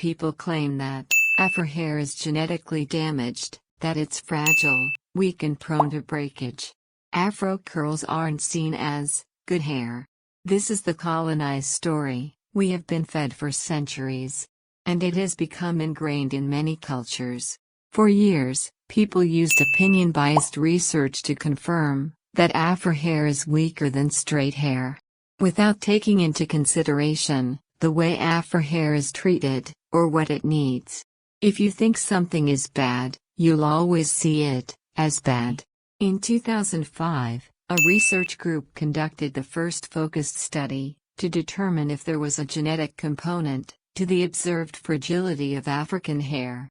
people claim that Afro hair is genetically damaged, that it's fragile, weak and prone to breakage. Afro curls aren't seen as good hair. This is the colonized story we have been fed for centuries. And it has become ingrained in many cultures. For years, people used opinion-biased research to confirm that Afro hair is weaker than straight hair, without taking into consideration the way Afro hair is treated, or what it needs. If you think something is bad, you'll always see it as bad. In 2005, a research group conducted the first focused study to determine if there was a genetic component to the observed fragility of African hair.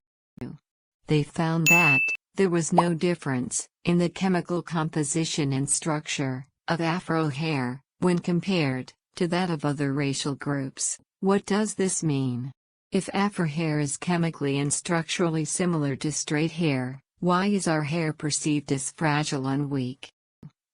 They found that there was no difference in the chemical composition and structure of Afro hair when compared to that of other racial groups. What does this mean? If Afro hair is chemically and structurally similar to straight hair, why is our hair perceived as fragile and weak?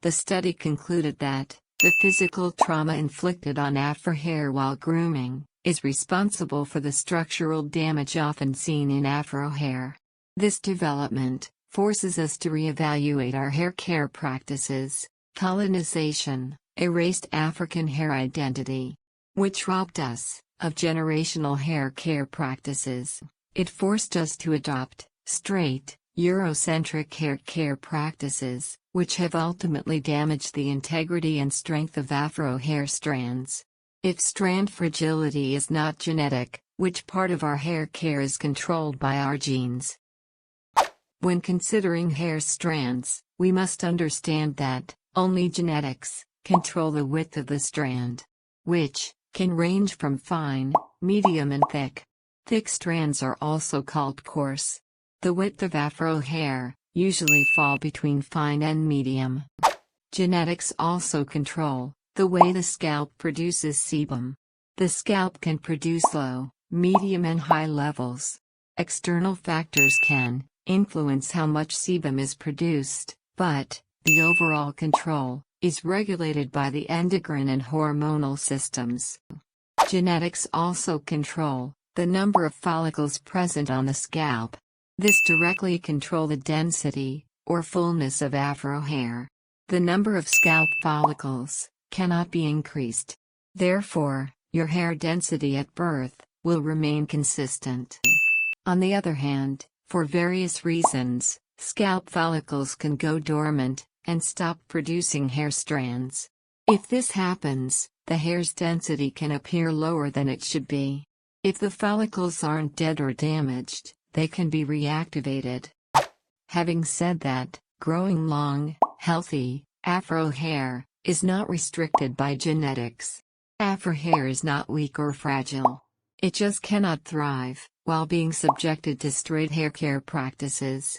The study concluded that the physical trauma inflicted on Afro hair while grooming is responsible for the structural damage often seen in Afro hair. This development forces us to reevaluate our hair care practices. Colonization erased African hair identity, which robbed us of generational hair care practices. It forced us to adopt straight, Eurocentric hair care practices, which have ultimately damaged the integrity and strength of Afro hair strands. If strand fragility is not genetic, which part of our hair care is controlled by our genes? When considering hair strands, we must understand that only genetics control the width of the strand, which can range from fine, medium and thick. Thick strands are also called coarse. The width of Afro hair usually fall between fine and medium. Genetics also control the way the scalp produces sebum. The scalp can produce low, medium and high levels. External factors can influence how much sebum is produced, but the overall control is regulated by the endocrine and hormonal systems. Genetics also control the number of follicles present on the scalp. This directly controls the density, or fullness of Afro hair. The number of scalp follicles cannot be increased. Therefore, your hair density at birth will remain consistent. On the other hand, for various reasons, scalp follicles can go dormant and stop producing hair strands. If this happens, the hair's density can appear lower than it should be. If the follicles aren't dead or damaged, they can be reactivated. Having said that, growing long, healthy, Afro hair is not restricted by genetics. Afro hair is not weak or fragile. It just cannot thrive while being subjected to straight hair care practices.